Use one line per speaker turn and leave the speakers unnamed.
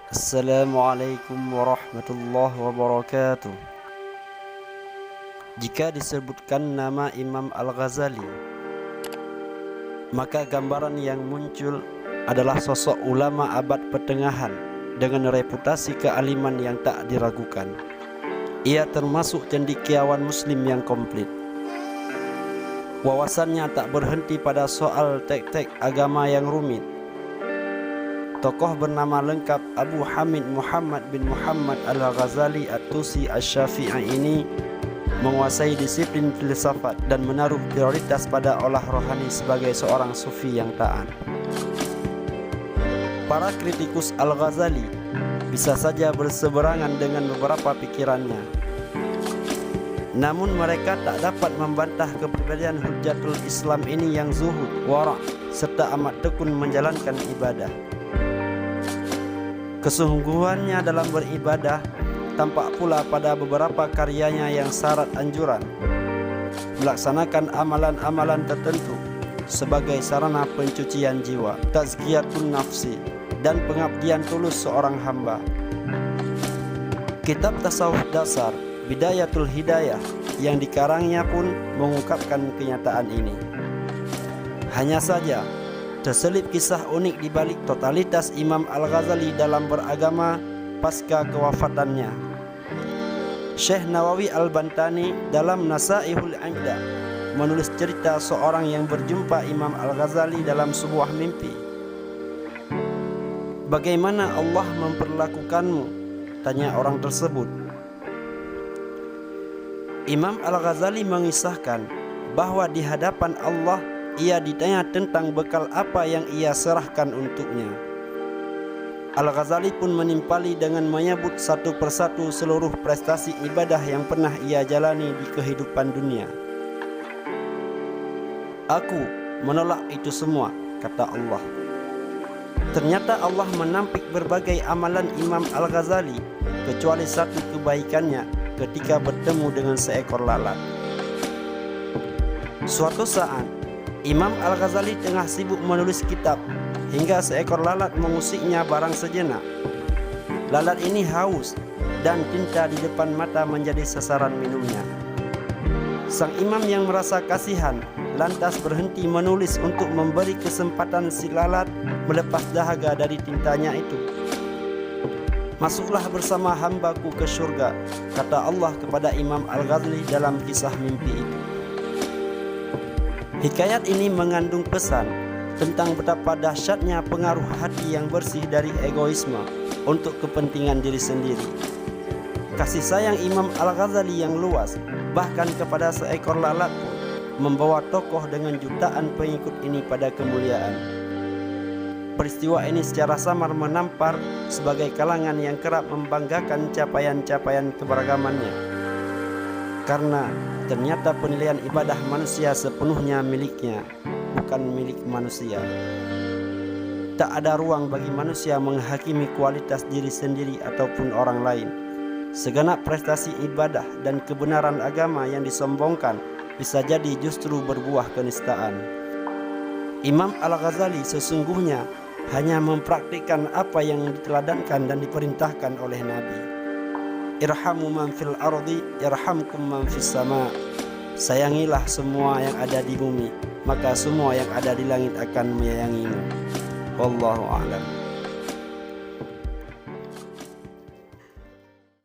Assalamualaikum warahmatullahi wabarakatuh. Jika disebutkan nama Imam Al-Ghazali, maka gambaran yang muncul adalah sosok ulama abad pertengahan dengan reputasi kealiman yang tak diragukan. Ia termasuk cendekiawan muslim yang komplit. Wawasannya tak berhenti pada soal tek-tek agama yang rumit. Tokoh bernama lengkap Abu Hamid Muhammad bin Muhammad Al-Ghazali At-Tusi Asy-Syafi'i ini menguasai disiplin filsafat dan menaruh prioritas pada olah rohani sebagai seorang sufi yang taat. Para kritikus Al-Ghazali bisa saja berseberangan dengan beberapa pikirannya, namun mereka tak dapat membantah kepribadian Hujjatul Islam ini yang zuhud, wara' serta amat tekun menjalankan ibadah. Kesungguhannya dalam beribadah tampak pula pada beberapa karyanya yang syarat anjuran melaksanakan amalan-amalan tertentu sebagai sarana pencucian jiwa, tazkiyatun nafsi, dan pengabdian tulus seorang hamba. Kitab tasawuf dasar Bidayatul Hidayah yang dikarangnya pun mengungkapkan kenyataan ini. Hanya saja terselip kisah unik di balik totalitas Imam Al-Ghazali dalam beragama pasca kewafatannya. Syekh Nawawi Al-Bantani dalam Nasaihul Aqdah menulis cerita seorang yang berjumpa Imam Al-Ghazali dalam sebuah mimpi. "Bagaimana Allah memperlakukanmu?" tanya orang tersebut. Imam Al-Ghazali mengisahkan bahwa di hadapan Allah ia ditanya tentang bekal apa yang ia serahkan untuknya. Al-Ghazali pun menimpali dengan menyebut satu persatu seluruh prestasi ibadah yang pernah ia jalani di kehidupan dunia. "Aku menolak itu semua," kata Allah. Ternyata Allah menampik berbagai amalan Imam Al-Ghazali kecuali satu kebaikannya ketika bertemu dengan seekor lalat. Suatu saat Imam Al-Ghazali tengah sibuk menulis kitab hingga seekor lalat mengusiknya barang sejenak. Lalat ini haus dan tinta di depan mata menjadi sasaran minumnya. Sang imam yang merasa kasihan lantas berhenti menulis untuk memberi kesempatan si lalat melepas dahaga dari tintanya itu. "Masuklah bersama hambaku ke surga," kata Allah kepada Imam Al-Ghazali dalam kisah mimpi itu. Hikayat ini mengandung pesan tentang betapa dahsyatnya pengaruh hati yang bersih dari egoisme untuk kepentingan diri sendiri. Kasih sayang Imam Al-Ghazali yang luas bahkan kepada seekor lalat pun membawa tokoh dengan jutaan pengikut ini pada kemuliaan. Peristiwa ini secara samar menampar sebagai kalangan yang kerap membanggakan capaian-capaian keberagamannya, karena ternyata penilaian ibadah manusia sepenuhnya miliknya, bukan milik manusia. Tak ada ruang bagi manusia menghakimi kualitas diri sendiri ataupun orang lain. Segenap prestasi ibadah dan kebenaran agama yang disombongkan bisa jadi justru berbuah kenistaan. Imam Al-Ghazali sesungguhnya hanya mempraktikkan apa yang diteladankan dan diperintahkan oleh Nabi. "Irhamu man fil ardi yarhamkum man fis sama." Sayangilah semua yang ada di bumi, maka semua yang ada di langit akan menyayangimu. Wallahu a'lam.